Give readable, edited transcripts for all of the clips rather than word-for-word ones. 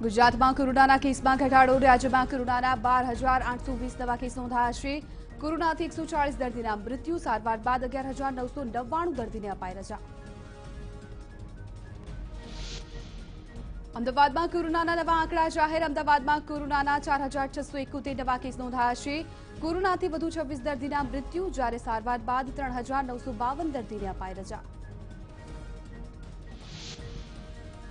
ગુજરાતમાં કોરોનાના કેસમાં ઘટાડો રાજ્યમાં કોરોનાના 12,820 નવા કેસ નોંધાયા છે। કોરોનાથી 140 દર્દીના મૃત્યુ સારવાર બાદ 11,999 દર્દીને અપાઈ રજા। અમદાવાદમાં કોરોનાના નવા આંકડા જાહેર। અમદાવાદમાં કોરોનાના 4,671 નવા કેસ નોંધાયા છે। કોરોનાથી વધુ 26 દર્દીના મૃત્યુ જ્યારે સારવાર બાદ 3,952 દર્દીને અપાઈ રજા।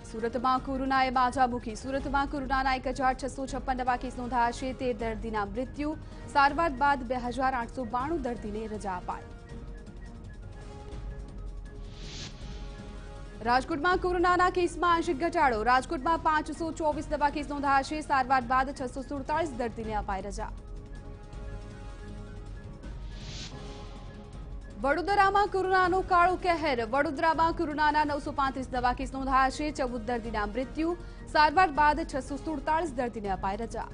સુરતમાં કોરોનાએ માજા મૂકી। સુરતમાં કોરોનાના 1,656 નવા કેસ નોંધાયા છે। 13 દર્દીના મૃત્યુ સારવાર બાદ 2,892 દર્દીને રજા અપાઈ। રાજકોટમાં કોરોનાના કેસમાં આંશિક ઘટાડો। રાજકોટમાં 524 નવા કેસ નોંધાયા છે। સારવાર બાદ 647 દર્દીને અપાઈ રજા। વડોદરામાં કોરોનાનો કાળો કહેર। વડોદરામાં કોરોનાના 935 નવા કેસ નોંધાયા છે। 14 દર્દીના મૃત્યુ સારવાર બાદ 647 દર્દીને અપાઈ રજા।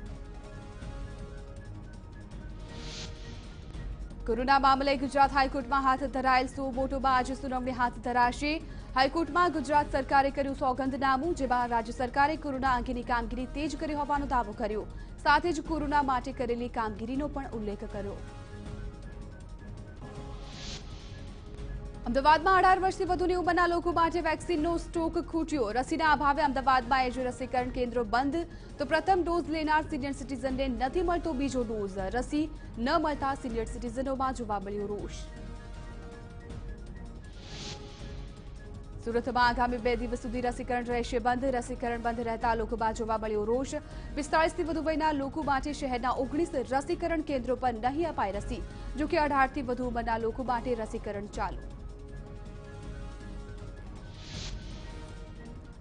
કોરોના મામલે ગુજરાત હાઈકોર્ટમાં હાથ ધરાયેલ 100 મોટોમાં આજે સુનાવણી હાથ ધરાશે। હાઈકોર્ટમાં ગુજરાત સરકારે કર્યું સોગંદનામું, જેમાં રાજ્ય સરકારે કોરોના અંગેની કામગીરી તેજ કરી હોવાનો દાવો કર્યો। સાથે જ કોરોના માટે કરેલી કામગીરીનો પણ ઉલ્લેખ કર્યો। અમદાવાદમાં 18 વર્ષથી વધુની ઉંમરના લોકો માટે વેક્સિનનો સ્ટોક ખૂટ્યો। રસીના અભાવે અમદાવાદમાં એજ રસીકરણ કેન્દ્રો બંધ, તો પ્રથમ ડોઝ લેનાર સિનિયર સિટીઝનને નથી મળતો બીજો ડોઝ। રસી ન મળતા સિનિયર સિટીઝનોમાં જોવા મળ્યો રોષ। સુરતમાં આગામી 2 દિવસ સુધી રસીકરણ રહેશે બંધ। રસીકરણ બંધ રહેતા લોકોમાં જોવા મળ્યો રોષ। 45થી વધુ વયના લોકો માટે શહેરના 19 રસીકરણ કેન્દ્રો પર નહીં અપાય રસી, જોકે 18થી વધુ ઉંમરના લોકો માટે રસીકરણ ચાલુ।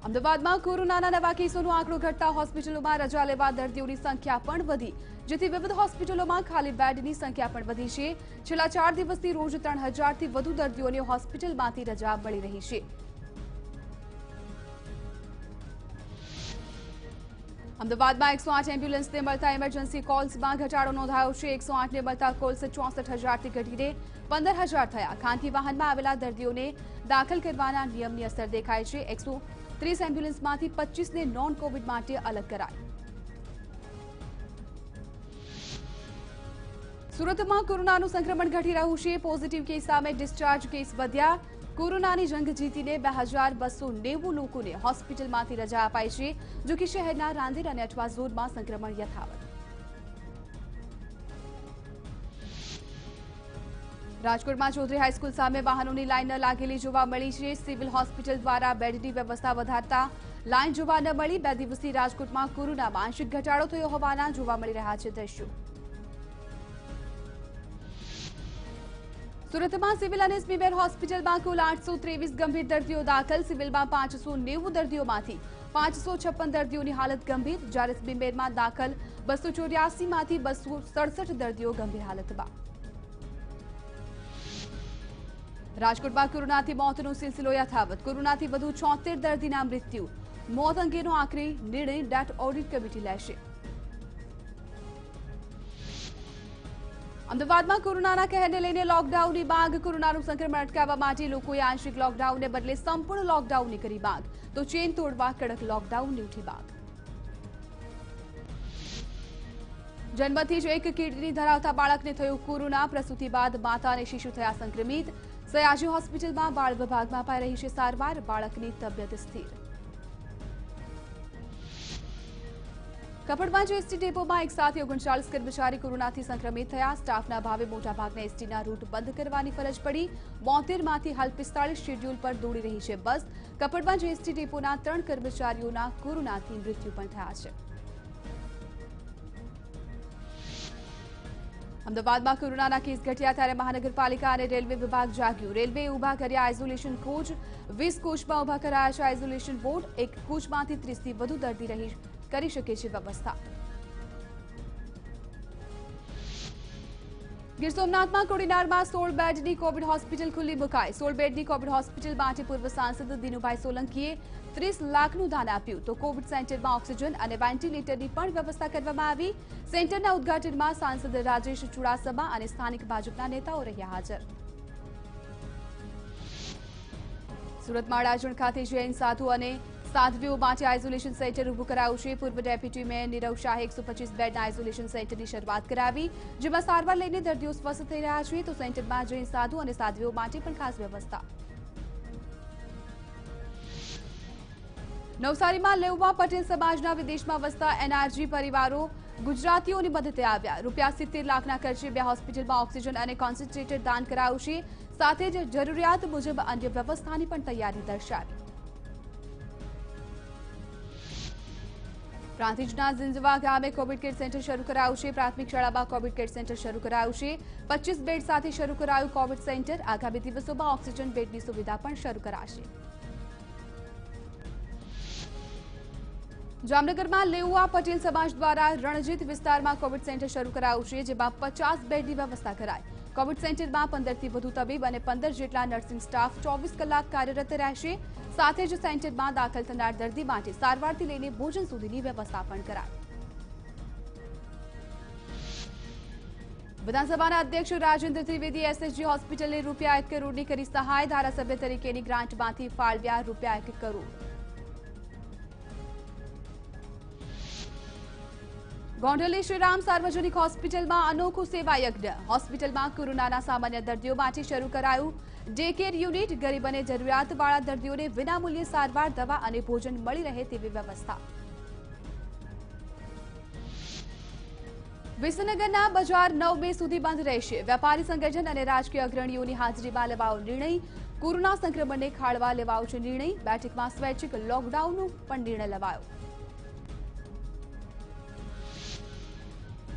અમદાવાદમાં કોરોનાના નવા કેસોનો આંકડો ઘટતા હોસ્પિટલોમાં રજા લેવા દર્દીઓની સંખ્યા પણ વધી, જેથી વિવિધ હોસ્પિટલોમાં ખાલી બેડની સંખ્યા પણ વધી છે। છેલ્લા 4 દિવસથી રોજ 3,000થી વધુ દર્દીઓને હોસ્પિટલમાંથી રજા મળી રહી છે। અમદાવાદમાં 108 એમ્બ્યુલન્સને મળતા ઇમરજન્સી કોલ્સમાં ઘટાડો નોંધાયો છે। 108ને મળતા કોલ્સ 64,000થી ઘટીને 15,000 થયા। ખાનગી વાહનમાં આવેલા દર્દીઓને દાખલ કરવાના નિયમની અસર દેખાય છે। 130 એમ્બ્યુલન્સમાંથી 25ને નોન કોવિડ માટે અલગ કરાઈ। સુરતમાં કોરોનાનું સંક્રમણ ઘટી રહ્યું છે। પોઝિટિવ કેસ સામે ડિસ્ચાર્જ કેસ વધ્યા। કોરોનાની જંગ જીતીને 2,290 લોકોને હોસ્પિટલમાંથી રજા અપાઈ છે, જો કે શહેરના રાંદેર અને અઠવા ઝોનમાં સંક્રમણ યથાવત। રાજકોટમાં ચૌધરી હાઈસ્કૂલ સામે વાહનોની લાઈન ન લાગેલી જોવા મળી છે। સિવિલ હોસ્પિટલ દ્વારા બેડની વ્યવસ્થા વધારતા લાઈન જોવા ન મળી। 2 દિવસથી રાજકોટમાં કોરોનામાં આંશિક ઘટાડો થયો હોવાના જોવા મળી રહ્યા છે દ્રશ્યો। સુરતમાં સિવિલ અને સ્મીમેર હોસ્પિટલમાં કુલ 823 ગંભીર દર્દીઓ દાખલ। સિવિલમાં 590 દર્દીઓમાંથી 556 દર્દીઓની હાલત ગંભીર, જ્યારે સ્મીમેરમાં દાખલ 284માંથી 267 દર્દીઓ ગંભીર હાલતમાં। રાજકોટમાં કોરોનાથી મોતનો સિલસિલો યથાવત। કોરોનાથી વધુ 76 દર્દીના મૃત્યુ। મોત અંગેનો આખરી નિર્ણય ડેથ ઓડિટ કમિટી લેશે। અમદાવાદમાં કોરોનાના કહેરને લઈને લોકડાઉનની માંગ। કોરોનાનું સંક્રમણ અટકાવવા માટે લોકોએ આંશિક લોકડાઉનને બદલે સંપૂર્ણ લોકડાઉનની કરી માંગ, તો ચેન તોડવા કડક લોકડાઉનની ઉઠી માંગ। જન્મથી જ એક કિડની ધરાવતા બાળકને થયું કોરોના। પ્રસૂતિ બાદ માતા અને શિશુ થયા સંક્રમિત। સયાજી હોસ્પિટલમાં બાળ વિભાગમાં અપાઈ રહી છે સારવાર। બાળકની તબિયત સ્થિર। કપડમાં એસટી ડેપોમાં એક સાથે 39 કર્મચારી કોરોનાથી સંક્રમિત થયા। સ્ટાફના અભાવે મોટાભાગના એસટીના રૂટ બંધ કરવાની ફરજ પડી। 72માંથી હાલ 45 શેડ્યુલ પર દોડી રહી છે બસ। કપડમાં એસટી ડેપોના 3 કર્મચારીઓના કોરોનાથી મૃત્યુ પણ થયા છે। અમદાવાદમાં કોરોનાના કેસ ઘટ્યા ત્યારે મહાનગરપાલિકા અને રેલવે વિભાગ જાગ્યું। રેલવેએ ઉભા કર્યા આઇસોલેશન કોચ। 20 કોચમાં ઉભા કરાયા છે આઇસોલેશન બોર્ડ। એક કોચમાંથી 30થી વધુ દર્દી કરી શકે છે વ્યવસ્થા। ગીર સોમનાથમાં કોડીનારમાં 16 બેડની કોવિડ હોસ્પિટલ ખુલ્લી મુકાઈ। 16 બેડની કોવિડ હોસ્પિટલ માટે પૂર્વ સાંસદ દિનુભાઈ સોલંકીએ 30 લાખનું દાન આપ્યું, તો કોવિડ સેન્ટરમાં ઓક્સિજન અને વેન્ટિલેટરની પણ વ્યવસ્થા કરવામાં આવી। સેન્ટરના ઉદ્ઘાટનમાં સાંસદ રાજેશ ચુડાસમા અને સ્થાનિક ભાજપના નેતાઓ રહ્યા હાજર। સુરતમાં અડાજણ ખાતે જૈન સાધુ અને સાધ્વીઓ માટે આઇસોલેશન સેન્ટર ઊભું કરાયું છે। પૂર્વ ડેપ્યુટી મેયર નીરવ શાહે 125 બેડના આઇસોલેશન સેન્ટરની શરૂઆત કરાવી, જેમાં સારવાર લઈને દર્દીઓ સ્વસ્થ થઈ રહ્યા છે, તો સેન્ટરમાં જૈન સાધુ અને સાધ્વીઓ માટે પણ ખાસ વ્યવસ્થા। નવસારીમાં લેઉવા પટેલ સમાજના વિદેશમાં વસતા એનઆરજી પરિવારો ગુજરાતીઓની મદદે આવ્યા। ₹70 લાખના ખર્ચે 2 હોસ્પિટલમાં ઓક્સિજન અને કોન્સન્ટ્રેટર દાન કરાયું છે, સાથે જ જરૂરિયાત મુજબ અન્ય વ્યવસ્થાની પણ તૈયારી દર્શાવી। પ્રાંતિજના ઝિંઝવા ગામે કોવિડ કેર સેન્ટર શરૂ કરાયું છે। પ્રાથમિક શાળામાં કોવિડ કેર સેન્ટર શરૂ કરાયું છે। 25 બેડ સાથે શરૂ કરાયું કોવિડ સેન્ટર। આગામી દિવસોમાં ઓક્સિજન બેડની સુવિધા પણ શરૂ કરાશે। જામનગરમાં લેઉવા પટેલ સમાજ દ્વારા રણજીત વિસ્તારમાં કોવિડ સેન્ટર શરૂ કરાયું છે, જેમાં 50 બેડની વ્યવસ્થા કરાઈ। કોવિડ સેન્ટરમાં 15થી વધુ તબીબ અને 15 જેટલા નર્સિંગ સ્ટાફ 24 કલાક કાર્યરત રહેશે। સાથે જ સેન્ટરમાં દાખલ થનાર દર્દી માટે સારવારથી લઈને ભોજન સુધીની વ્યવસ્થા પણ કરાઈ। વિધાનસભાના અધ્યક્ષ રાજેન્દ્ર ત્રિવેદી એસએસજી હોસ્પિટલને ₹1 કરોડની કરી સહાય। ધારાસભ્ય તરીકેની ગ્રાન્ટમાંથી ફાળવ્યા ₹1 કરોડ। ગોંડલની શ્રીરામ સાર્વજનિક હોસ્પિટલમાં અનોખું સેવા યજ્ઞ। હોસ્પિટલમાં કોરોનાના સામાન્ય દર્દીઓ માટે શરૂ કરાયું ડે કેર યુનિટ। ગરીબ અને જરૂરિયાતવાળા દર્દીઓને વિનામૂલ્યે સારવાર, દવા અને ભોજન મળી રહે તેવી વ્યવસ્થા। વિસનગરના બજાર 9 મે સુધી બંધ રહેશે। વેપારી સંગઠન અને રાજકીય અગ્રણીઓની હાજરીમાં લેવાયો નિર્ણય। કોરોના સંક્રમણને ખાળવા લેવાયો છે નિર્ણય। બેઠકમાં સ્વૈચ્છિક લોકડાઉનનો પણ નિર્ણય લેવાયો।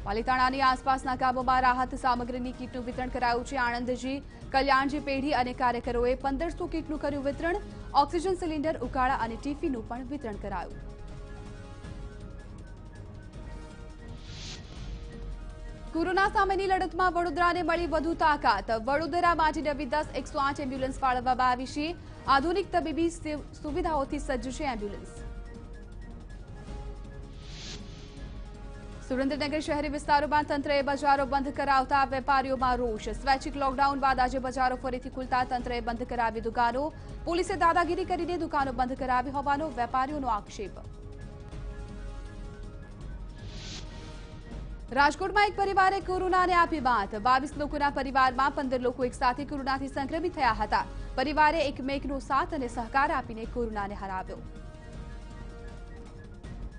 પાલીતાણાની આસપાસના ગામોમાં રાહત સામગ્રીની કીટનું વિતરણ કરાયું છે। આણંદજી, કલ્યાણજી પેઢી અને કાર્યકરોએ 1500 કીટનું કર્યું વિતરણ। ઓક્સિજન સિલિન્ડર, ઉકાળા અને ટીફીનું પણ વિતરણ કરાયું। કોરોના સામેની લડતમાં વડોદરાને મળી વધુ તાકાત। વડોદરા માટે નવી 10 108 એમ્બ્યુલન્સ ફાળવવામાં આવી છે। આધુનિક તબીબી સુવિધાઓથી સજ્જ છે એમ્બ્યુલન્સ। સુરેન્દ્રનગર શહેરી વિસ્તારોમાં તંત્રએ બજારો બંધ કરાવતા વેપારીઓમાં રોષ। સ્વૈચ્છિક લોકડાઉન બાદ આજે બજારો ફરીથી ખુલતા તંત્રએ બંધ કરાવી દુકાનો। પોલીસે દાદાગીરી કરીને દુકાનો બંધ કરાવી હોવાનો વેપારીઓનો આક્ષેપ। રાજકોટમાં એક પરિવારે કોરોનાને આપી માત। 22 લોકોના પરિવારમાં 15 લોકો એકસાથે કોરોનાથી સંક્રમિત થયા હતા। પરિવારે એકમેકનો સાથ અને સહકાર આપીને કોરોનાને હરાવ્યો।